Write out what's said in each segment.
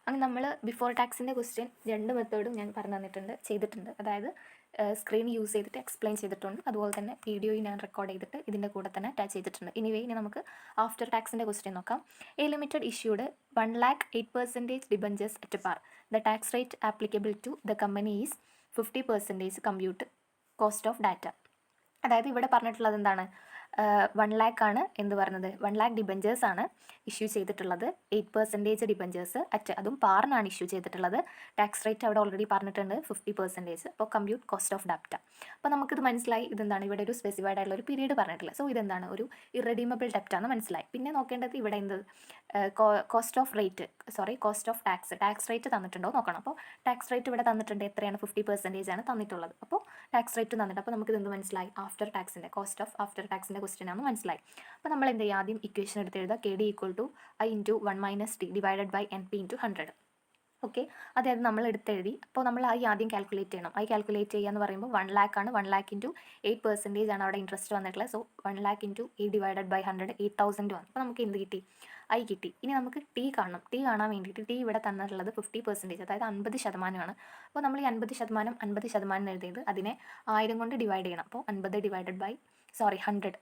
അങ്ങനെ നമ്മൾ before ടാക്സിൻ്റെ question 2 മെത്തേഡും ഞാൻ പറഞ്ഞു തന്നിട്ടുണ്ട്, ചെയ്തിട്ടുണ്ട്. അതായത് സ്ക്രീൻ യൂസ് ചെയ്തിട്ട് എക്സ്പ്ലെയിൻ ചെയ്തിട്ടുണ്ട്, അതുപോലെ തന്നെ വീഡിയോയും ഞാൻ റെക്കോർഡ് ചെയ്തിട്ട് ഇതിൻ്റെ കൂടെ തന്നെ അറ്റാച്ച് ചെയ്തിട്ടുണ്ട്. ഇനി നമുക്ക് ആഫ്റ്റർ ടാക്സിൻ്റെ ക്വസ്റ്റ്യൻ നോക്കാം. A limited issued 1,08% debentures at par. The tax rate applicable to the company is 50% compute cost of data. അതായത് ഇവിടെ പറഞ്ഞിട്ടുള്ളത് എന്താണ്? 1 lakh ആണ് എന്ത് പറഞ്ഞത്? 1 lakh ഡിബഞ്ചേഴ്സ് ആണ് ഇഷ്യൂ ചെയ്തിട്ടുള്ളത്. 8% ഡിബഞ്ചേഴ്സ് അതും പാറിനാണ് ഇഷ്യൂ ചെയ്തിട്ടുള്ളത്. ടാക്സ് റേറ്റ് അവിടെ ഓൾറെഡി പറഞ്ഞിട്ടുണ്ട് 50%. അപ്പോൾ കമ്പ്യൂട്ട് കോസ്റ്റ് ഓഫ് ഡാറ്റ. അപ്പോൾ നമുക്കിത് മനസ്സിലായി ഇതെന്താണ്, ഇവിടെ ഒരു സ്പെസിഫൈഡ് ആയിട്ടുള്ള ഒരു പീരീഡ് പറഞ്ഞിട്ടില്ല. സോ ഇതെന്താണ്, ഒരു ഇറഡീമബിൾ ഡെപ്റ്റാന്ന് മനസ്സിലായി. പിന്നെ നോക്കേണ്ടത് ഇവിടെ എന്ത് കോസ്റ്റ് ഓഫ് ടാക്സ് റേറ്റ് തന്നിട്ടുണ്ടോ നോക്കണം. അപ്പോൾ ടാക്സ് റേറ്റ് ഇവിടെ തന്നിട്ടുണ്ട്, എത്രയാണ്? 50% ആണ് തന്നിട്ടുള്ളത്. അപ്പോൾ ടാക്സ് റേറ്റ് തന്നിട്ട് അപ്പോൾ നമുക്ക് ഇതെന്ത് മനസ്സിലായി? കോസ്റ്റ് ഓഫ് ആഫ്റ്റർ ടാക്സിൻ്റെ ക്വസ്റ്റ്യൻ ആണെന്ന് മനസ്സിലായി. അപ്പോൾ നമ്മൾ എന്ത് ചെയ്യുക? ആദ്യം ഇക്വേഷൻ എടുത്ത് എഴുതുക. KD = I × 1 - T / NP × 100. Okay, അതായത് നമ്മൾ എടുത്തെഴുതി. അപ്പോൾ നമ്മൾ ആദ്യം കാൽക്കുലേറ്റ് ചെയ്യണം. കാൽക്കുലേറ്റ് ചെയ്യുക എന്ന് പറയുമ്പോൾ 1 lakh ആണ്. 1 lakh × 8% ആണ് അവിടെ ഇൻട്രസ്റ്റ് വന്നിട്ടുള്ളത്. സോ 1 lakh × 8 / 100 8,000 വന്നു. അപ്പോൾ നമുക്ക് എന്ത് കിട്ടി? കിട്ടി. ഇനി നമുക്ക് T കാണണം. T കാണാൻ വേണ്ടിയിട്ട് T ഇവിടെ തന്നിട്ടുള്ളത് 50%, അതായത് 50%. അപ്പോൾ നമ്മൾ ഈ 50% എഴുതിയത് അതിനെ 1000 കൊണ്ട് ഡിവൈഡ് ചെയ്യണം. അപ്പോൾ 100 ഡിവൈഡഡ് ബൈ 100.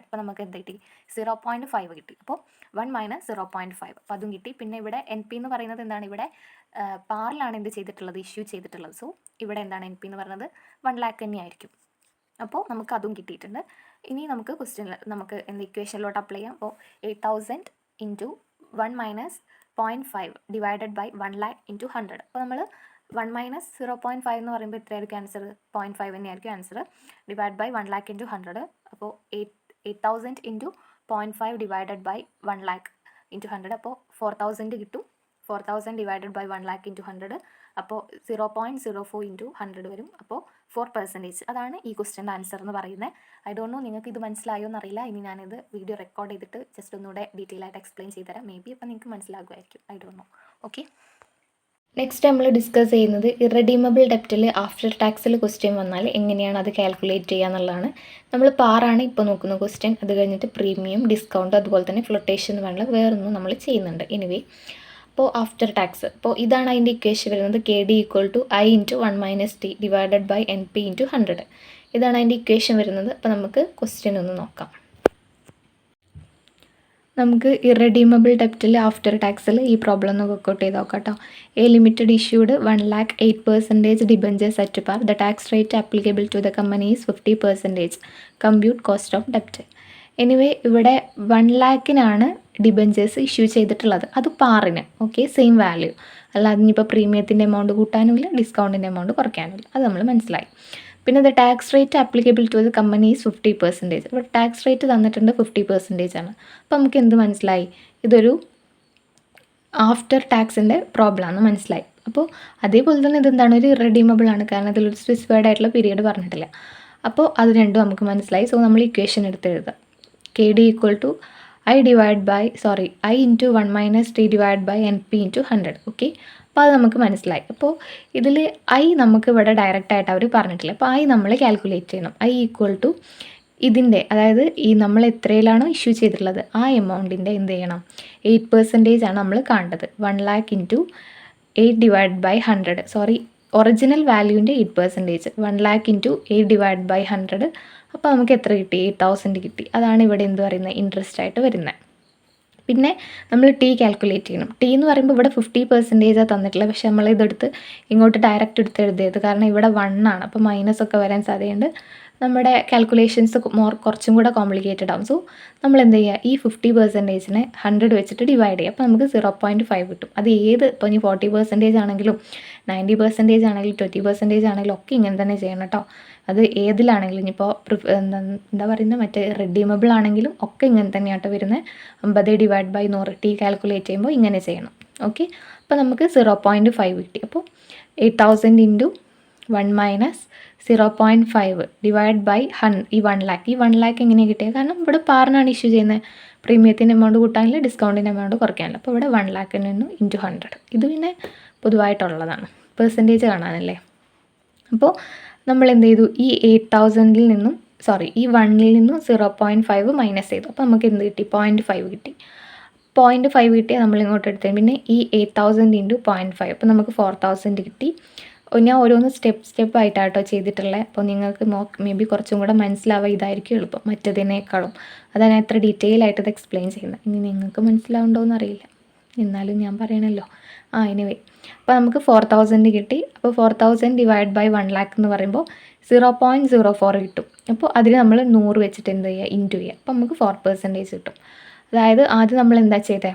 അപ്പോൾ നമുക്ക് എന്ത് കിട്ടി? 0.5 കിട്ടി. അപ്പോൾ 1 - 0.5 അപ്പോൾ അതും കിട്ടി. പിന്നെ ഇവിടെ NP എന്ന് പറയുന്നത് എന്താണ്? ഇവിടെ പാറിലാണ് എന്ത് ചെയ്തിട്ടുള്ളത്? ഇഷ്യൂ ചെയ്തിട്ടുള്ളത്. സോ ഇവിടെ എന്താണ് NP എന്ന് പറയുന്നത്? 1 lakh തന്നെയായിരിക്കും. അപ്പോൾ നമുക്ക് അതും കിട്ടിയിട്ടുണ്ട്. ഇനി നമുക്ക് ക്വസ്റ്റ്യനിൽ നമുക്ക് ഇക്വേഷനിലോട്ട് അപ്ലൈ ചെയ്യാം. അപ്പോൾ 8,000 × 1 - 0.5 ഡിവൈഡഡ് ബൈ 1 lakh × 100. അപ്പോൾ നമ്മൾ 1 - 0.5 എന്ന് പറയുമ്പോൾ എത്രയായിരിക്കും ആൻസർ? 0.5 തന്നെയായിരിക്കും ആൻസർ. Divide by 1 lakh × 100. അപ്പോൾ 8,000 × 0.5 ഡിവൈഡഡ് ബൈ 1 lakh × 100. അപ്പോൾ 4,000 കിട്ടും. 4,000 ഡിവൈഡഡ് ബൈ 1 lakh × 100. അപ്പോൾ 0.04 × 100 വരും. അപ്പോൾ 4%. അതാണ് ഈ ക്വസ്റ്റ്യൻ്റെ ആൻസർ എന്ന് പറയുന്നത്. ഐ ഡോണ്ട് നോ നിങ്ങൾക്ക് ഇത് മനസ്സിലായോ എന്നറിയില്ല. ഇനി ഞാനിത് വീഡിയോ റെക്കോർഡ് ചെയ്തിട്ട് ജസ്റ്റ് ഒന്നുകൂടെ ഡീറ്റെയിൽ ആയിട്ട് എക്സ്പ്ലെയിൻ ചെയ്തുതരാം. മേ ബി അപ്പോൾ നിങ്ങൾക്ക് മനസ്സിലാകുമായിരിക്കും. I don't know. Okay, next നമ്മൾ ഡിസ്കസ് ചെയ്യുന്നത് ഇറഡീമബിൾ ഡെപ്റ്റിൽ ആഫ്റ്റർ ടാക്സിൽ ക്വസ്റ്റ്യൻ വന്നാൽ എങ്ങനെയാണ് അത് കാൽക്കുലേറ്റ് ചെയ്യുക എന്നുള്ളതാണ്. നമ്മൾ പാറാണ് ഇപ്പോൾ നോക്കുന്ന ക്വസ്റ്റ്യൻ. അത് കഴിഞ്ഞിട്ട് പ്രീമിയം, ഡിസ്കൗണ്ട്, അതുപോലെ തന്നെ ഫ്ലോട്ടേഷൻ എന്ന് പറഞ്ഞാൽ വേറൊന്നും നമ്മൾ ചെയ്യുന്നുണ്ട്. എനിവേ, അപ്പോൾ ആഫ്റ്റർ ടാക്സ്, അപ്പോൾ ഇതാണ് അതിൻ്റെ ഇക്വേഷൻ വരുന്നത്. KD = I × 1 - T divided by NP × 100. ഇതാണ് അതിൻ്റെ ഇക്വേഷൻ വരുന്നത്. അപ്പോൾ നമുക്ക് ക്വസ്റ്റ്യൻ ഒന്ന് നോക്കാം. നമുക്ക് ഇറഡീമബിൾ ഡെപ്റ്റിൽ ആഫ്റ്റർ ടാക്സിൽ ഈ പ്രോബ്ലം ഒന്ന് വർക്കൗട്ട് ചെയ്ത് നോക്കാം കേട്ടോ. A limited issued 1,08% debentures at par. The tax rate applicable to the company is 50%. Compute cost of ഡെപ്റ്റ്. എനിവേ, ഇവിടെ 1 lakh ഡിബഞ്ചേഴ്സ് ഇഷ്യൂ ചെയ്തിട്ടുള്ളത്. അത് പാറിന്. Okay, same value. അല്ലാതെ ഇനിയിപ്പോൾ പ്രീമിയത്തിൻ്റെ എമൗണ്ട് കൂട്ടാനുമില്ല, ഡിസ്കൗണ്ടിൻ്റെ എമൗണ്ട് കുറയ്ക്കാനുമില്ല. അത് നമ്മൾ മനസ്സിലായി. പിന്നെ the tax rate applicable to the company is 50%. ഇവിടെ ടാക്സ് റേറ്റ് തന്നിട്ടുണ്ട് 50% ആണ്. അപ്പോൾ നമുക്ക് എന്ത് മനസ്സിലായി? ഇതൊരു ആഫ്റ്റർ ടാക്സിൻ്റെ പ്രോബ്ലം ആണെന്ന് മനസ്സിലായി. അപ്പോൾ അതേപോലെ തന്നെ ഇതെന്താണ്, ഒരു ഇറഡീമബിൾ ആണ്. കാരണം ഇതിലൊരു സ്പെസിഫൈഡ് ആയിട്ടുള്ള പീരീഡ് പറഞ്ഞിട്ടില്ല. അപ്പോൾ അത് രണ്ടും നമുക്ക് മനസ്സിലായി. സോ നമ്മൾ ഇക്വേഷൻ എടുത്ത് എഴുതാം. KD = I × 1 - T divide by NP × 100. Okay, അപ്പോൾ അത് നമുക്ക് മനസ്സിലായി. അപ്പോൾ ഇതിൽ I നമുക്ക് ഇവിടെ ഡയറക്റ്റ് ആയിട്ട് അവർ പറഞ്ഞിട്ടില്ല. അപ്പോൾ I നമ്മൾ കാൽക്കുലേറ്റ് ചെയ്യണം. I = ഇതിൻ്റെ, അതായത് ഈ നമ്മൾ എത്രയിലാണോ ഇഷ്യൂ ചെയ്തിട്ടുള്ളത് ആ എമൗണ്ടിൻ്റെ എന്ത് ചെയ്യണം? 8% ആണ് നമ്മൾ കാണേണ്ടത്. 1 lakh × 8 ഡിവൈഡ് ബൈ 100. ഒറിജിനൽ വാല്യൂവിൻ്റെ 8%. 1 lakh × 8 ഡിവൈഡ് ബൈ 100. അപ്പോൾ നമുക്ക് എത്ര കിട്ടി? 8,000 കിട്ടി. അതാണ് ഇവിടെ എന്ത് പറയുന്നത്? ഇൻട്രസ്റ്റ് ആയിട്ട് വരുന്നത്. പിന്നെ നമ്മൾ T കാൽക്കുലേറ്റ് ചെയ്യണം. T എന്ന് പറയുമ്പോൾ ഇവിടെ 50% തന്നിട്ടില്ല. പക്ഷേ നമ്മൾ ഇതെടുത്ത് ഇങ്ങോട്ട് ഡയറക്റ്റ് എടുത്ത് എഴുതിയത്. കാരണം ഇവിടെ 1 ആണ്. അപ്പോൾ മൈനസൊക്കെ വരാൻ സാധ്യതയുണ്ട്. നമ്മുടെ കാൽക്കുലേഷൻസ് കുറച്ചും കൂടെ കോംപ്ലിക്കേറ്റഡ് ആവും. സോ നമ്മൾ എന്ത് ചെയ്യുക? ഈ 50%നെ 100 വെച്ചിട്ട് ഡിവൈഡ് ചെയ്യുക. അപ്പോൾ നമുക്ക് 0.5 കിട്ടും. അത് ഇപ്പോൾ ഇനി 40% ആണെങ്കിലും 90% ആണെങ്കിലും 20% ആണെങ്കിലും ഒക്കെ ഇങ്ങനെ തന്നെ ചെയ്യണം കേട്ടോ. അത് ഏതിലാണെങ്കിലും ഇനിയിപ്പോൾ എന്താ പറയുന്നത്, മറ്റേ റെഡീമബിൾ ആണെങ്കിലും ഒക്കെ ഇങ്ങനെ തന്നെയാട്ടോ വരുന്നത്. 50 ഡിവൈഡ് ബൈ 100 T കാൽക്കുലേറ്റ് ചെയ്യുമ്പോൾ ഇങ്ങനെ ചെയ്യണം. ഓക്കെ, അപ്പോൾ നമുക്ക് 0.5 കിട്ടി. അപ്പോൾ 8,000 × 1 - 0.5 ഡിവൈഡ് ബൈ ഈ 1 lakh. ഈ 1 lakh എങ്ങനെയാണ് കിട്ടിയത്? കാരണം ഇവിടെ പാറിനാണ് ഇഷ്യൂ ചെയ്യുന്നത്. പ്രീമിയത്തിൻ്റെ എമൗണ്ട് കൂട്ടാനില്ല, ഡിസ്കൗണ്ടിൻ്റെ എമൗണ്ട് കുറയ്ക്കാനില്ല. അപ്പോൾ ഇവിടെ 1 lakh × 100. ഇത് പിന്നെ പൊതുവായിട്ടുള്ളതാണ്, പെർസെൻറ്റേജ് കാണാനല്ലേ. അപ്പോൾ നമ്മൾ എന്ത് ചെയ്തു? ഈ 8,000-ൽ നിന്നും ഈ 1-ൽ നിന്നും 0.5 മൈനസ് ചെയ്തു. അപ്പോൾ നമുക്ക് എന്ത് കിട്ടി? 0.5 കിട്ടി. 0.5 കിട്ടിയാൽ നമ്മൾ ഇങ്ങോട്ട് എടുത്തത്. പിന്നെ ഈ 8000 ഇൻറ്റു 0.5 അപ്പോൾ നമുക്ക് 4000 കിട്ടി. ഞാൻ ഓരോന്ന് സ്റ്റെപ്പ് ആയിട്ടാട്ടോ ചെയ്തിട്ടുള്ളത്. അപ്പോൾ നിങ്ങൾക്ക് മേ ബി കുറച്ചും കൂടെ മനസ്സിലാവുക ഇതായിരിക്കും എളുപ്പം മറ്റതിനേക്കാളും. അതാണ് എത്ര ഡീറ്റെയിൽ ആയിട്ട് ഇത് എക്സ്പ്ലെയിൻ ചെയ്യുന്നത്. ഇനി നിങ്ങൾക്ക് മനസ്സിലാവുണ്ടോയെന്ന് അറിയില്ല, എന്നാലും ഞാൻ പറയണല്ലോ. എനിവേ അപ്പോൾ നമുക്ക് 4000 കിട്ടി. അപ്പോൾ 4000 ഡിവൈഡ് ബൈ 1 lakh എന്ന് പറയുമ്പോൾ 0.04 കിട്ടും. അപ്പോൾ അതിന് നമ്മൾ 100 വെച്ചിട്ട് എന്ത് ചെയ്യുക, ഇൻറ്റു ചെയ്യുക. അപ്പോൾ നമുക്ക് 4% കിട്ടും. അതായത് ആദ്യം നമ്മൾ എന്താ ചെയ്തത്,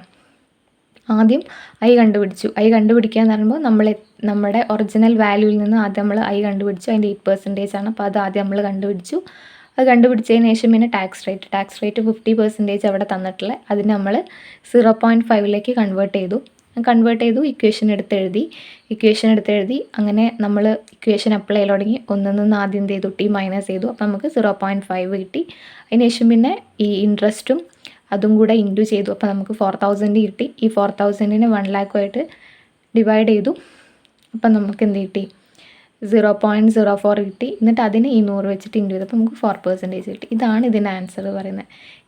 ആദ്യം ഐ കണ്ടുപിടിച്ചു. ഐ കണ്ടുപിടിക്കുക എന്ന് പറയുമ്പോൾ നമ്മുടെ ഒറിജിനൽ വാല്യൂവിൽ നിന്ന് ആദ്യം നമ്മൾ ഐ കണ്ടുപിടിച്ചു. അതിൻ്റെ 8% ആണ്. അപ്പോൾ അത് ആദ്യം നമ്മൾ കണ്ടുപിടിച്ചു. അത് കണ്ടുപിടിച്ചതിന് ശേഷം പിന്നെ ടാക്സ് റേറ്റ് 50% അവിടെ തന്നിട്ടുള്ളത്. അതിന് നമ്മൾ 0.5ലേക്ക് കൺവേർട്ട് ചെയ്തു ഇക്വേഷൻ എടുത്തെഴുതി. അങ്ങനെ നമ്മൾ ഇക്വേഷൻ അപ്ലൈ ചെയ്ത് തുടങ്ങി. ഒന്നിൽ നിന്ന് ആദ്യം എന്ത് ചെയ്തു, ടി മൈനസ് ചെയ്തു. അപ്പോൾ നമുക്ക് 0.5 കിട്ടി. അതിന് ശേഷം പിന്നെ ഈ ഇൻട്രസ്റ്റും അതും കൂടെ ഇൻറ്റു ചെയ്തു. അപ്പോൾ നമുക്ക് 4000 കിട്ടി. ഈ 4000നെ 1 lakh ഡിവൈഡ് ചെയ്തു. അപ്പം നമുക്ക് എന്ത് കിട്ടി, 0.04 കിട്ടി. എന്നിട്ട് അതിന് ഈ 100 വെച്ചിട്ട് ഇൻറ്റു ചെയ്തപ്പോൾ നമുക്ക് 4% കിട്ടി. ഇതാണ് ഇതിൻ്റെ ആൻസർ പറയുന്നത്.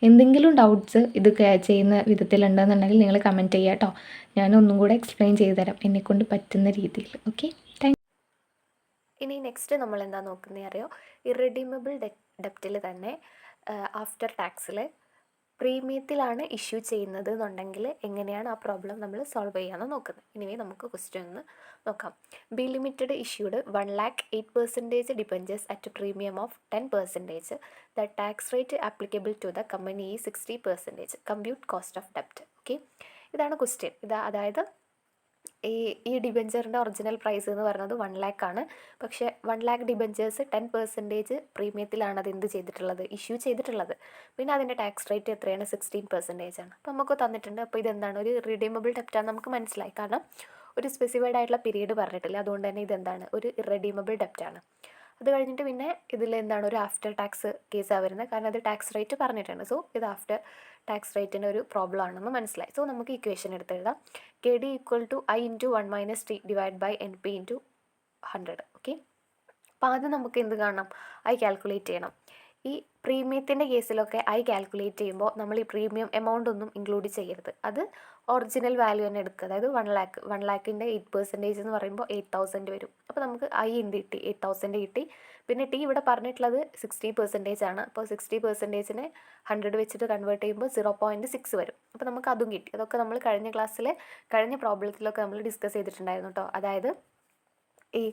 എന്തെങ്കിലും ഡൗട്ട്സ് ഇത് ചെയ്യുന്ന വിധത്തിലുണ്ടെന്നുണ്ടെങ്കിൽ നിങ്ങൾ കമൻറ്റ് ചെയ്യുക കേട്ടോ. ഞാൻ ഒന്നും കൂടെ എക്സ്പ്ലെയിൻ ചെയ്തു തരാം എന്നെക്കൊണ്ട് പറ്റുന്ന രീതിയിൽ. Okay, thank you. ഇനി നെക്സ്റ്റ് നമ്മൾ എന്താ നോക്കുന്നത് അറിയോ, ഇറഡീമബിൾ ഡെപ്റ്റിൽ തന്നെ ആഫ്റ്റർ ടാക്സിൽ പ്രീമിയത്തിലാണ് ഇഷ്യൂ ചെയ്യുന്നത് എന്നുണ്ടെങ്കിൽ എങ്ങനെയാണ് ആ പ്രോബ്ലം നമ്മൾ സോൾവ് ചെയ്യാമെന്ന് നോക്കുന്നത്. ഇനിവേ നമുക്ക് ക്വസ്റ്റ്യൻ ഒന്ന് നോക്കാം. B limited issued 1 lakh 8% debentures at premium of 10%. The tax rate applicable to the company 60%. Compute cost of ഡെപ്റ്റ്. ഓക്കെ, ഇതാണ് ക്വസ്റ്റ്യൻ. അതായത് ഈ ഡിബഞ്ചറിൻ്റെ ഒറിജിനൽ പ്രൈസ് എന്ന് പറയുന്നത് 1 lakh ആണ്. പക്ഷേ 1 lakh ഡിബഞ്ചേഴ്സ് 10% പ്രീമിയത്തിലാണ് അത് എന്ത് ചെയ്തിട്ടുള്ളത്, ഇഷ്യൂ ചെയ്തിട്ടുള്ളത്. പിന്നെ അതിൻ്റെ ടാക്സ് റേറ്റ് എത്രയാണ്, 16% ആണ്. അപ്പോൾ നമുക്ക് തന്നിട്ടുണ്ട്. അപ്പോൾ ഇതെന്താണ്, ഒരു റിഡീമബിൾ ഡെപ്റ്റാണ് നമുക്ക് മനസ്സിലായി. കാരണം ഒരു സ്പെസിഫൈഡ് ആയിട്ടുള്ള പീരീഡ് പറഞ്ഞിട്ടില്ല. അതുകൊണ്ട് തന്നെ ഇതെന്താണ്, ഒരു ഇറഡീമബിൾ ഡെപ്റ്റാണ്. അത് കഴിഞ്ഞിട്ട് പിന്നെ ഇതിൽ എന്താണ്, ഒരു ആഫ്റ്റർ ടാക്സ് കേസാണ് വരുന്നത്. കാരണം അത് ടാക്സ് റേറ്റ് പറഞ്ഞിട്ടുണ്ട്. സോ ഇത് ആഫ്റ്റർ ടാക്സ് റേറ്റിൻ്റെ ഒരു പ്രോബ്ലം ആണെന്ന് മനസ്സിലായി. സോ നമുക്ക് ഇക്വേഷൻ എടുത്തെഴുതാം. K D equal to I into 1 - t divide by N P into 100. Okay, അപ്പോൾ ആദ്യം നമുക്ക് എന്ത് കാണണം, ഐ കാൽക്കുലേറ്റ് ചെയ്യണം. ഈ പ്രീമിയത്തിൻ്റെ കേസിലൊക്കെ ഐ കാൽക്കുലേറ്റ് ചെയ്യുമ്പോൾ നമ്മൾ ഈ പ്രീമിയം എമൗണ്ട് ഒന്നും ഇൻക്ലൂഡ് ചെയ്യരുത്. അത് ഒറിജിനൽ വാല്യൂ തന്നെ എടുക്കുക. അതായത് 1 lakhൻ്റെ 8% എന്ന് പറയുമ്പോൾ 8000 വരും. അപ്പോൾ നമുക്ക് ഐ എന്ത് കിട്ടി, 8000 കിട്ടി. പിന്നെ ടി ഇവിടെ പറഞ്ഞിട്ടുള്ളത് 60% ആണ്. അപ്പോൾ 60%നെ 100 വെച്ചിട്ട് കൺവേർട്ട് ചെയ്യുമ്പോൾ 0.6 വരും. അപ്പോൾ നമുക്ക് അതും കിട്ടി. അതൊക്കെ നമ്മൾ കഴിഞ്ഞ പ്രോബ്ലത്തിലൊക്കെ നമ്മൾ ഡിസ്കസ് ചെയ്തിട്ടുണ്ടായിരുന്നു കേട്ടോ. അതായത് ഈ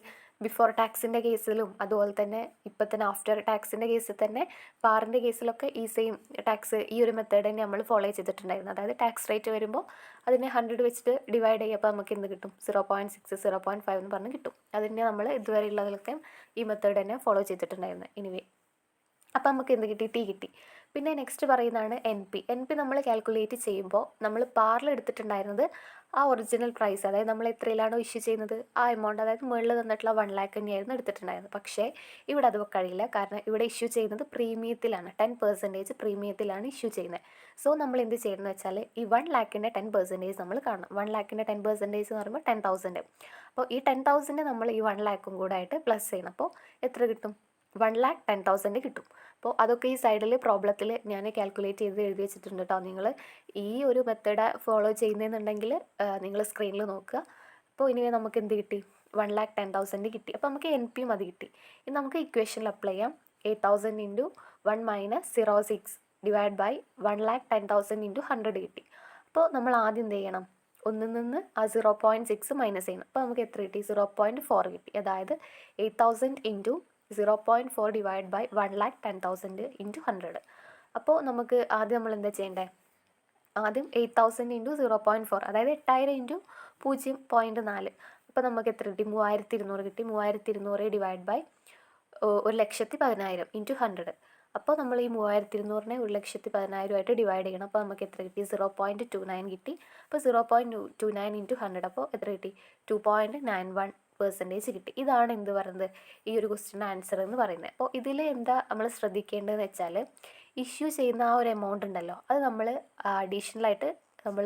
ബിഫോർ ടാക്സിൻ്റെ കേസിലും അതുപോലെ തന്നെ ഇപ്പം തന്നെ ആഫ്റ്റർ ടാക്സിൻ്റെ കേസിൽ തന്നെ പാറിൻ്റെ കേസിലൊക്കെ ഈ സെയിം ടാക്സ് ഈ ഒരു മെത്തേഡ് തന്നെ നമ്മൾ ഫോളോ ചെയ്തിട്ടുണ്ടായിരുന്നു. അതായത് ടാക്സ് റേറ്റ് വരുമ്പോൾ അതിനെ 100 വെച്ചിട്ട് ഡിവൈഡ് ചെയ്യുമ്പോൾ നമുക്ക് എന്ത് കിട്ടും, 0.6 0.5 എന്ന് പറഞ്ഞ് കിട്ടും. അതിനെ നമ്മൾ ഇതുവരെയുള്ളതിലൊക്കെ ഈ മെത്തേഡ് തന്നെ ഫോളോ ചെയ്തിട്ടുണ്ടായിരുന്നു. എനിവേ, അപ്പോൾ നമുക്ക് എന്ത് കിട്ടി, ടി കിട്ടി. പിന്നെ നെക്സ്റ്റ് പറയുന്നതാണ് എൻ പി. നമ്മൾ കാൽക്കുലേറ്റ് ചെയ്യുമ്പോൾ നമ്മൾ പാറിൽ എടുത്തിട്ടുണ്ടായിരുന്നത് ആ ഒറിജിനൽ പ്രൈസ്, അതായത് നമ്മൾ എത്രയിലാണോ ഇഷ്യൂ ചെയ്യുന്നത് ആ എമൗണ്ട്, അതായത് മുകളിൽ തന്നിട്ടുള്ള 1 lakh തന്നെയായിരുന്നു എടുത്തിട്ടുണ്ടായിരുന്നത്. പക്ഷേ ഇവിടെ അത് കഴിയില്ല. കാരണം ഇവിടെ ഇഷ്യൂ ചെയ്യുന്നത് പ്രീമിയത്തിലാണ്, 10% പ്രീമിയത്തിലാണ് ഇഷ്യൂ ചെയ്യുന്നത്. സോ നമ്മൾ എന്ത് ചെയ്യുന്നത് വെച്ചാൽ ഈ 1 lakhൻ്റെ 10% നമ്മൾ കാണണം. 1 lakhൻ്റെ 10% എന്ന് പറയുമ്പോൾ 10,000. അപ്പോൾ ഈ 10,000 നമ്മൾ ഈ 1 lakh കൂടെ ആയിട്ട് പ്ലസ് ചെയ്യണം. അപ്പോൾ എത്ര കിട്ടും, 1 lakh 10,000 കിട്ടും. അപ്പോൾ അതൊക്കെ ഈ സൈഡിൽ പ്രോബ്ലത്തിൽ ഞാൻ കാൽക്കുലേറ്റ് ചെയ്ത് എഴുതി വെച്ചിട്ടുണ്ട് കേട്ടോ. നിങ്ങൾ ഈ ഒരു മെത്തേഡ് ഫോളോ ചെയ്യുന്നതെന്നുണ്ടെങ്കിൽ നിങ്ങൾ സ്ക്രീനിൽ നോക്കുക. അപ്പോൾ ഇനി നമുക്ക് എന്ത് കിട്ടി, 1 lakh 10,000 കിട്ടി. അപ്പോൾ നമുക്ക് എൻ പിയും അത് കിട്ടി. ഇനി നമുക്ക് ഇക്വേഷനിൽ അപ്ലൈ ചെയ്യാം. 8000 into 1 - 0.6 divide by 1 lakh 10,000 into 100 കിട്ടി. അപ്പോൾ നമ്മൾ ആദ്യം എന്ത് ചെയ്യണം, ഒന്നിൽ നിന്ന് ആ 0.6 മൈനസ് ചെയ്യണം. അപ്പോൾ നമുക്ക് എത്ര കിട്ടി, 0.4 കിട്ടി. അതായത് 8000 into 0.4 divide by 1 lakh 10,000 into 100. അപ്പോൾ നമുക്ക് ആദ്യം നമ്മൾ എന്താ ചെയ്യേണ്ടത്, ആദ്യം 8000 ഇൻറ്റു 0.4, അതായത് 8000 ഇൻറ്റു 0.4. അപ്പോൾ നമുക്ക് എത്ര കിട്ടി, 3200 കിട്ടി. 3200 ഡിവൈഡ് ബൈ 1,10,000 ഇൻറ്റു 100. അപ്പോൾ നമ്മൾ ഈ 3200നെ 1,10,000 ഡിവൈഡ് ചെയ്യണം. അപ്പോൾ നമുക്ക് എത്ര കിട്ടി, 0.29 കിട്ടി. അപ്പോൾ 0.29 ഇൻറ്റു 100 അപ്പോൾ എത്ര കിട്ടി, 2.91% കിട്ടി. ഇതാണ് എന്ത് പറയുന്നത്, ഈ ഒരു ക്വസ്റ്റ്യൻ്റെ ആൻസർ എന്ന് പറയുന്നത്. അപ്പോൾ ഇതിൽ എന്താ നമ്മൾ ശ്രദ്ധിക്കേണ്ടതെന്ന് വെച്ചാൽ, ഇഷ്യൂ ചെയ്യുന്ന ആ ഒരു എമൗണ്ട് ഉണ്ടല്ലോ, അത് നമ്മൾ അഡീഷണലായിട്ട് നമ്മൾ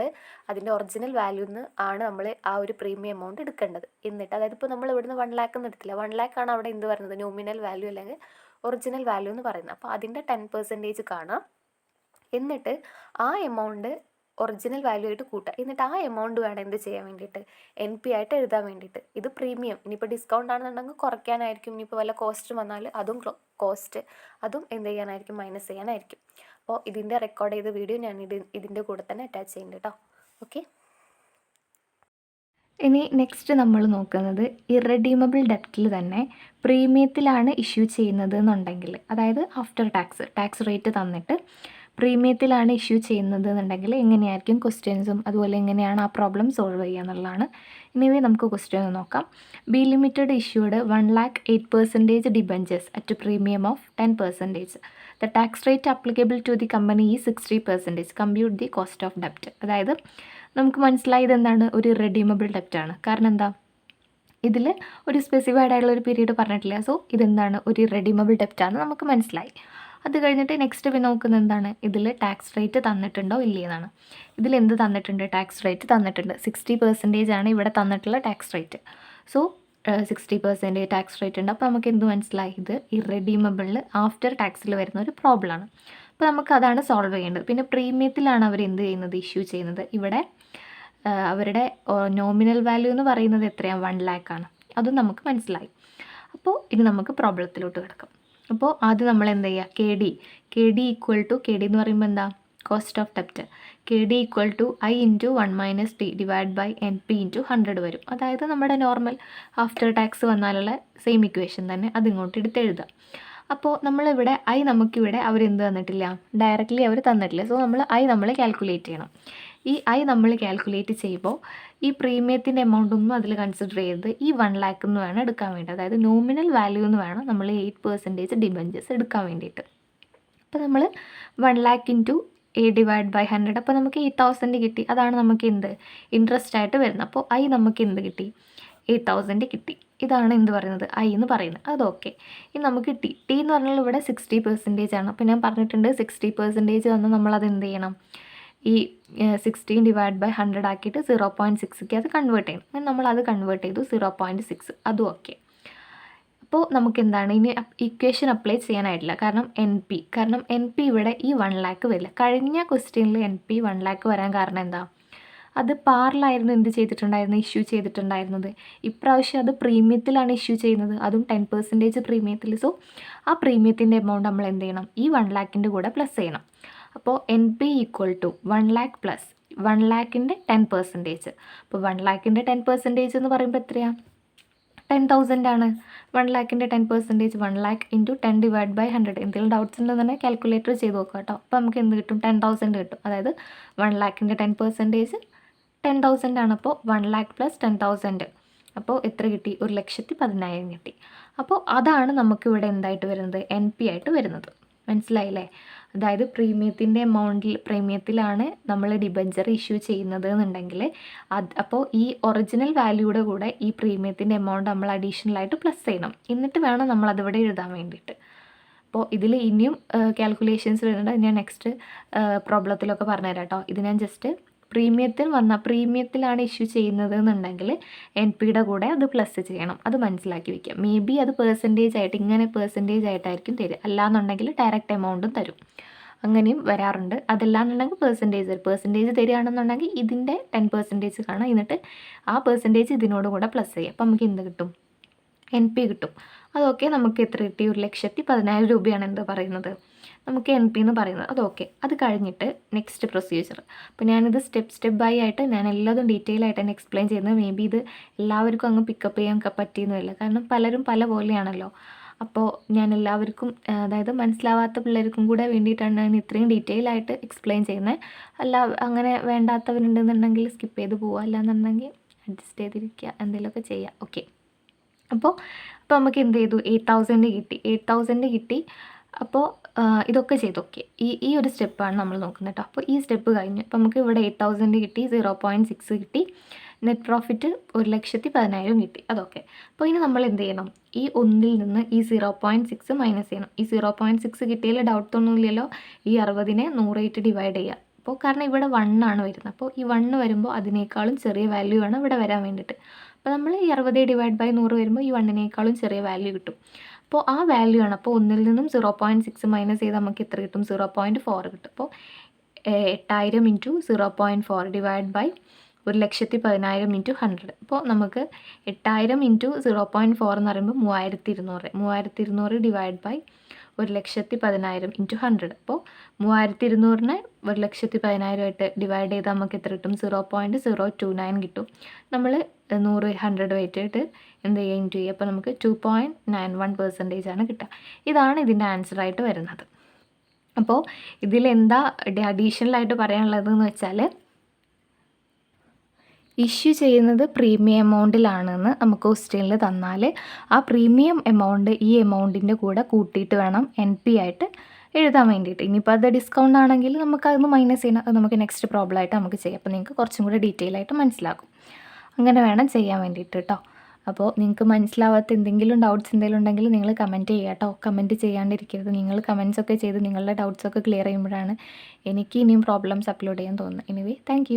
അതിൻ്റെ ഒറിജിനൽ വാല്യൂന്ന് ആണ് നമ്മൾ ആ ഒരു പ്രീമിയം എമൗണ്ട് എടുക്കേണ്ടത്. എന്നിട്ട് അതായത് ഇപ്പോൾ നമ്മൾ ഇവിടുന്ന് 1 lakh എന്ന് എടുത്തില്ല, 1 lakh ആണ് അവിടെ എന്ത് പറയുന്നത്, നോമിനൽ വാല്യൂ അല്ലെങ്കിൽ ഒറിജിനൽ വാല്യൂ എന്ന് പറയുന്നത്. അപ്പോൾ അതിൻ്റെ 10% കാണാം. എന്നിട്ട് ആ എമൗണ്ട് ഒറിജിനൽ വാല്യൂ ആയിട്ട് കൂട്ടുക. എന്നിട്ട് ആ എമൗണ്ട് വേണം എന്ത് ചെയ്യാൻ വേണ്ടിയിട്ട്, NP ആയിട്ട് എഴുതാൻ വേണ്ടിയിട്ട്. ഇത് പ്രീമിയം. ഇനിയിപ്പോൾ ഡിസ്കൗണ്ട് ആണെന്നുണ്ടെങ്കിൽ കുറയ്ക്കാനായിരിക്കും. ഇനിയിപ്പോൾ വല്ല കോസ്റ്റ് വന്നാൽ അതും കോസ്റ്റ് അതും എന്ത് ചെയ്യാനായിരിക്കും, മൈനസ് ചെയ്യാനായിരിക്കും. അപ്പോൾ ഇതിൻ്റെ റെക്കോർഡ് ചെയ്ത വീഡിയോ ഞാൻ ഇതിൻ്റെ കൂടെ തന്നെ അറ്റാച്ച് ചെയ്യുന്നുണ്ട് കേട്ടോ. ഓക്കെ. ഇനി നെക്സ്റ്റ് നമ്മൾ നോക്കുന്നത് ഇറഡീമബിൾ ഡെപ്റ്റിൽ തന്നെ പ്രീമിയത്തിലാണ് ഇഷ്യൂ ചെയ്യുന്നത് എന്നുണ്ടെങ്കിൽ, അതായത് ആഫ്റ്റർ ടാക്സ് റേറ്റ് തന്നിട്ട് പ്രീമിയത്തിലാണ് ഇഷ്യൂ ചെയ്യുന്നത് എന്നുണ്ടെങ്കിൽ എങ്ങനെയായിരിക്കും ക്വസ്റ്റ്യൻസും അതുപോലെ എങ്ങനെയാണ് ആ പ്രോബ്ലം സോൾവ് ചെയ്യുക എന്നുള്ളതാണ്. ഇനിവേ നമുക്ക് ക്വസ്റ്റ്യൻ നോക്കാം. B limited issued 1,08,000 debentures at premium of 10%. The tax rate applicable to the company ഈ 60%. കമ്പ്യൂട്ട് ദി കോസ്റ്റ് ഓഫ് ഡെപ്റ്റ്. അതായത് നമുക്ക് മനസ്സിലായത് എന്താണ്, ഒരു ഇറഡീമബിൾ ഡെപ്റ്റാണ്. കാരണം എന്താ, ഇതിൽ ഒരു സ്പെസിഫൈഡ് ആയിട്ടുള്ള ഒരു പീരീഡ് പറഞ്ഞിട്ടില്ല. സോ ഇതെന്താണ്, ഒരു ഇറഡീമബിൾ ഡെപ്റ്റാണ് നമുക്ക് മനസ്സിലായി. അത് കഴിഞ്ഞിട്ട് നെക്സ്റ്റ് നോക്കുന്നത് എന്താണ്, ഇതിൽ ടാക്സ് റേറ്റ് തന്നിട്ടുണ്ടോ ഇല്ലേ എന്നാണ്. ഇതിൽ എന്ത് തന്നിട്ടുണ്ട്, ടാക്സ് റേറ്റ് തന്നിട്ടുണ്ട്. 60% ആണ് ഇവിടെ തന്നിട്ടുള്ള tax rate. So 60% tax rate ഉണ്ട്. അപ്പോൾ നമുക്ക് എന്ത് മനസ്സിലായി, ഇത് ഇറഡീമബിളിൽ ആഫ്റ്റർ ടാക്സിൽ വരുന്ന ഒരു പ്രോബ്ലമാണ്. അപ്പോൾ നമുക്ക് അതാണ് സോൾവ് ചെയ്യേണ്ടത്. പിന്നെ പ്രീമിയത്തിലാണ് അവർ എന്ത് ചെയ്യുന്നത്, ഇഷ്യൂ ചെയ്യുന്നത്. ഇവിടെ അവരുടെ നോമിനൽ വാല്യൂ എന്ന് പറയുന്നത് എത്രയാണ്, 1 lakh ആണ്. അതും നമുക്ക് മനസ്സിലായി. അപ്പോൾ ഇനി നമുക്ക് പ്രോബ്ലത്തിലോട്ട് കിടക്കാം. അപ്പോൾ ആദ്യം നമ്മൾ എന്ത് ചെയ്യുക, K D equal to, K D എന്ന് പറയുമ്പോൾ എന്താ, കോസ്റ്റ് ഓഫ് ഡെപ്റ്റ്. K D equal to I × 1 - T divide by NP × 100 വരും. അതായത് നമ്മുടെ നോർമൽ ആഫ്റ്റർ ടാക്സ് വന്നാലുള്ള സെയിം ഇക്വേഷൻ തന്നെ അതിങ്ങോട്ട് എടുത്ത് എഴുതുക. അപ്പോൾ നമ്മളിവിടെ നമുക്കിവിടെ അവരെന്ത് തന്നിട്ടില്ല, ഡയറക്റ്റ്ലി അവർ തന്നിട്ടില്ല. സോ നമ്മൾ കാൽക്കുലേറ്റ് ചെയ്യണം. ഈ നമ്മൾ കാൽക്കുലേറ്റ് ചെയ്യുമ്പോൾ ഈ പ്രീമിയത്തിൻ്റെ എമൗണ്ട് ഒന്നും അതിൽ കൺസിഡർ ചെയ്ത് ഈ 1 lakh എന്ന് വേണം എടുക്കാൻ വേണ്ടി. അതായത് നോമിനൽ വാല്യൂ എന്ന് വേണം നമ്മൾ 8% ഡിബഞ്ചേഴ്സ് എടുക്കാൻ വേണ്ടിയിട്ട്. അപ്പോൾ നമ്മൾ 1 lakh × A ഡിവൈഡ് ബൈ 100. അപ്പോൾ നമുക്ക് 8,000 കിട്ടി. അതാണ് നമുക്ക് എന്ത്, ഇൻട്രസ്റ്റ് ആയിട്ട് വരുന്നത്. അപ്പോൾ നമുക്ക് എന്ത് കിട്ടി, 8,000 കിട്ടി. ഇതാണ് എന്ത് പറയുന്നത്, എന്ന് പറയുന്നത്. അതൊക്കെ ഇനി നമുക്ക് ടി എന്ന് പറഞ്ഞാൽ ഇവിടെ 60% ആണ്. അപ്പോൾ ഞാൻ പറഞ്ഞിട്ടുണ്ട് 60% വന്ന് നമ്മളത് എന്ത് ചെയ്യണം, ഈ 16 ഡിവൈഡ് ബൈ 100 ആക്കിയിട്ട് 0.6ക്ക് അത് കൺവേർട്ട് ചെയ്യണം. അങ്ങനെ നമ്മളത് കൺവേർട്ട് ചെയ്തു 0.6. അതും ഓക്കെ. അപ്പോൾ നമുക്ക് എന്താണ്, ഇനി ഇക്വേഷൻ അപ്ലൈ ചെയ്യാനായിട്ടില്ല. കാരണം NP ഇവിടെ ഈ 1 lakh വരില്ല. കഴിഞ്ഞ ക്വസ്റ്റ്യനിൽ NP 1 lakh വരാൻ കാരണം എന്താ, അത് പാറിലായിരുന്നു എന്ത് ചെയ്തിട്ടുണ്ടായിരുന്നു, ഇഷ്യൂ ചെയ്തിട്ടുണ്ടായിരുന്നത്. ഇപ്രാവശ്യം അത് പ്രീമിയത്തിലാണ് ഇഷ്യൂ ചെയ്യുന്നത്, അതും 10% പ്രീമിയത്തിൽ. സോ ആ പ്രീമിയത്തിൻ്റെ എമൗണ്ട് നമ്മൾ എന്ത് ചെയ്യണം, ഈ 1 lakhൻ്റെ കൂടെ പ്ലസ് ചെയ്യണം. അപ്പോൾ NP equal to 1 lakh plus 1 lakhൻ്റെ 10%. അപ്പോൾ 1 lakhൻ്റെ 10% എന്ന് പറയുമ്പോൾ എത്രയാണ്, 10,000 ആണ്. 1 lakhൻ്റെ 10%, 1 lakh × 10 ഡിവൈഡ് ബൈ 100. എന്തെങ്കിലും ഡൗട്ട്സ് ഉണ്ടെന്നുണ്ടെങ്കിൽ കാൽക്കുലേറ്റർ ചെയ്ത് നോക്കുക കേട്ടോ. അപ്പോൾ നമുക്ക് എന്ത് കിട്ടും, 10,000 കിട്ടും. അതായത് 1 lakhൻ്റെ 10% 10,000 ആണ്. അപ്പോൾ 1 lakh പ്ലസ് 10,000, അപ്പോൾ എത്ര കിട്ടി, 1,10,000 കിട്ടി. അപ്പോൾ അതാണ് നമുക്കിവിടെ എന്തായിട്ട് വരുന്നത്, NP ആയിട്ട് വരുന്നത്. മനസ്സിലായില്ലേ? അതായത് പ്രീമിയത്തിലാണ് നമ്മൾ ഡിബഞ്ചർ ഇഷ്യൂ ചെയ്യുന്നത് എന്നുണ്ടെങ്കിൽ അപ്പോൾ ഈ ഒറിജിനൽ വാല്യൂയുടെ കൂടെ ഈ പ്രീമിയത്തിൻ്റെ എമൗണ്ട് നമ്മൾ അഡീഷണലായിട്ട് പ്ലസ് ചെയ്യണം. എന്നിട്ട് വേണം നമ്മൾ അതിവിടെ എഴുതാൻ വേണ്ടിയിട്ട്. അപ്പോൾ ഇതിൽ ഇനിയും കാൽക്കുലേഷൻസ് വരുന്നുണ്ട്. ഞാൻ നെക്സ്റ്റ് പ്രോബ്ലത്തിലൊക്കെ പറഞ്ഞുതരാം കേട്ടോ. ഇത് ഞാൻ ജസ്റ്റ് പ്രീമിയത്തിലാണ് ഇഷ്യൂ ചെയ്യുന്നത് എന്നുണ്ടെങ്കിൽ NPയുടെ കൂടെ അത് പ്ലസ് ചെയ്യണം. അത് മനസ്സിലാക്കി വയ്ക്കുക. മേ ബി അത് പെർസെൻറ്റേജ് ആയിട്ടായിരിക്കും തരിക. അല്ലാന്നുണ്ടെങ്കിൽ ഡയറക്റ്റ് എമൗണ്ടും തരും. അങ്ങനെയും വരാറുണ്ട്. അതല്ലാന്നുണ്ടെങ്കിൽ പെർസെൻറ്റേജ് തരികയാണെന്നുണ്ടെങ്കിൽ ഇതിൻ്റെ 10% കാണാം. എന്നിട്ട് ആ പെർസെൻറ്റേജ് ഇതിനോട് കൂടെ പ്ലസ് ചെയ്യുക. അപ്പോൾ നമുക്ക് എന്ത് കിട്ടും, NP കിട്ടും. അതൊക്കെ നമുക്ക് എത്ര കിട്ടി, 1,10,000 രൂപയാണ് എന്താ പറയുന്നത്, നമുക്ക് NP എന്ന് പറയുന്നത്. അതൊക്കെ. അത് കഴിഞ്ഞിട്ട് നെക്സ്റ്റ് പ്രൊസീജിയർ. അപ്പോൾ ഞാനിത് സ്റ്റെപ്പ് ബൈ ആയിട്ട് ഞാൻ എല്ലാതും ഡീറ്റെയിൽ ആയിട്ട് തന്നെ എക്സ്പ്ലെയിൻ ചെയ്യുന്നത്. മേ ബി ഇത് എല്ലാവർക്കും അങ്ങ് പിക്കപ്പ് ചെയ്യാൻ പറ്റിയെന്നില്ല. കാരണം പലരും പല പോലെയാണല്ലോ. അപ്പോൾ ഞാൻ എല്ലാവർക്കും, അതായത് മനസ്സിലാവാത്ത പിള്ളേർക്കും കൂടെ വേണ്ടിയിട്ടാണ് ഞാൻ ഇത്രയും ഡീറ്റെയിൽ ആയിട്ട് എക്സ്പ്ലെയിൻ ചെയ്യുന്നത്. അങ്ങനെ വേണ്ടാത്തവരുണ്ടെന്നുണ്ടെങ്കിൽ സ്കിപ്പ് ചെയ്ത് പോവുക, അല്ലാന്നുണ്ടെങ്കിൽ അഡ്ജസ്റ്റ് ചെയ്തിരിക്കുക, എന്തെങ്കിലുമൊക്കെ ചെയ്യുക. ഓക്കെ. അപ്പോൾ നമുക്ക് എന്ത് ചെയ്തു, 8,000 കിട്ടി. അപ്പോൾ ഇതൊക്കെ ചെയ്തു. ഓക്കെ. ഈ ഒരു സ്റ്റെപ്പാണ് നമ്മൾ നോക്കുന്നത് കേട്ടോ. അപ്പോൾ ഈ സ്റ്റെപ്പ് കഴിഞ്ഞു. അപ്പോൾ നമുക്ക് ഇവിടെ 8,000 കിട്ടി, 0.6 കിട്ടി, നെറ്റ് പ്രോഫിറ്റ് 1,10,000 കിട്ടി. അതൊക്കെ. അപ്പോൾ ഇനി നമ്മൾ എന്ത് ചെയ്യണം, ഈ 1ൽ നിന്ന് ഈ 0.6 മൈനസ് ചെയ്യണം. ഈ 0.6 കിട്ടിയതിൽ ഡൗട്ടൊന്നുമില്ലല്ലോ. ഈ 60നെ 100 ഡിവൈഡ് ചെയ്യുക. അപ്പോൾ കാരണം ഇവിടെ 1 ആണ് വരുന്നത്. അപ്പോൾ ഈ 1 വരുമ്പോൾ അതിനേക്കാളും ചെറിയ വാല്യൂ ആണ് ഇവിടെ വരാൻ വേണ്ടിയിട്ട്. അപ്പോൾ നമ്മൾ ഈ 60 ഡിവൈഡ് ബൈ 100 വരുമ്പോൾ ഈ 1നേക്കാളും ചെറിയ വാല്യൂ കിട്ടും. അപ്പോൾ ആ വാല്യൂ ആണ്. അപ്പോൾ 1ൽ നിന്നും 0.6 മൈനസ് ചെയ്താൽ നമുക്ക് എത്ര കിട്ടും, 0.4 കിട്ടും. അപ്പോൾ 8000 ഇൻറ്റു 0.4 ഡിവൈഡ് ബൈ 1,10,000 ഇൻറ്റു 100. അപ്പോൾ നമുക്ക് 8000 ഇൻറ്റു 0.4 എന്ന് പറയുമ്പോൾ 3200. 3200 ഡിവൈഡ് ബൈ 1,10,000 ഇൻറ്റു 100. അപ്പോൾ 3200നെ 1,10,000 ഡിവൈഡ് ചെയ്താൽ നമുക്ക് എത്ര കിട്ടും? 0.029 കിട്ടും. നമ്മൾ 100 100 വെച്ചിട്ട് എന്ത് ചെയ്യുക? ഇൻറ്റു ചെയ്യുക. അപ്പോൾ നമുക്ക് 2.91% ആണ് കിട്ടുക. ഇതാണ് ഇതിൻ്റെ ആൻസറായിട്ട് വരുന്നത്. അപ്പോൾ ഇതിലെന്താ അഡീഷണലായിട്ട് പറയാനുള്ളതെന്ന് വെച്ചാൽ, ഇഷ്യൂ ചെയ്യുന്നത് പ്രീമിയം എമൗണ്ടിലാണെന്ന് നമുക്ക് ക്വസ്റ്റ്യനിൽ തന്നാൽ ആ പ്രീമിയം എമൗണ്ട് ഈ എമൗണ്ടിൻ്റെ കൂടെ കൂട്ടിയിട്ട് വേണം NP ആയിട്ട് എഴുതാൻ വേണ്ടിയിട്ട്. ഇനിയിപ്പോൾ അത് ഡിസ്കൗണ്ട് ആണെങ്കിൽ നമുക്കതൊന്ന് മൈനസ് ചെയ്യണം. അത് നമുക്ക് നെക്സ്റ്റ് പ്രോബ്ലം ആയിട്ട് നമുക്ക് ചെയ്യാം. അപ്പോൾ നിങ്ങൾക്ക് കുറച്ചും കൂടി ഡീറ്റെയിൽ ആയിട്ട് മനസ്സിലാകും. അങ്ങനെ വേണം ചെയ്യാൻ വേണ്ടിയിട്ട് കേട്ടോ. അപ്പോൾ നിങ്ങൾക്ക് മനസ്സിലാവാത്ത എന്തെങ്കിലും ഡൗട്ട്സ് എന്തെങ്കിലും ഉണ്ടെങ്കിൽ നിങ്ങൾ കമൻറ്റ് ചെയ്യുക കേട്ടോ. കമൻറ്റ് ചെയ്യാണ്ടിരിക്കരുത്. നിങ്ങൾ കമൻറ്റ്സൊക്കെ ചെയ്ത് നിങ്ങളുടെ ഡൗട്ട്സൊക്കെ ക്ലിയർ ചെയ്യുമ്പോഴാണ് എനിക്ക് ഇനിയും പ്രോബ്ലംസ് അപ്ലോഡ് ചെയ്യാൻ തോന്നുന്നത്. Anyway, thank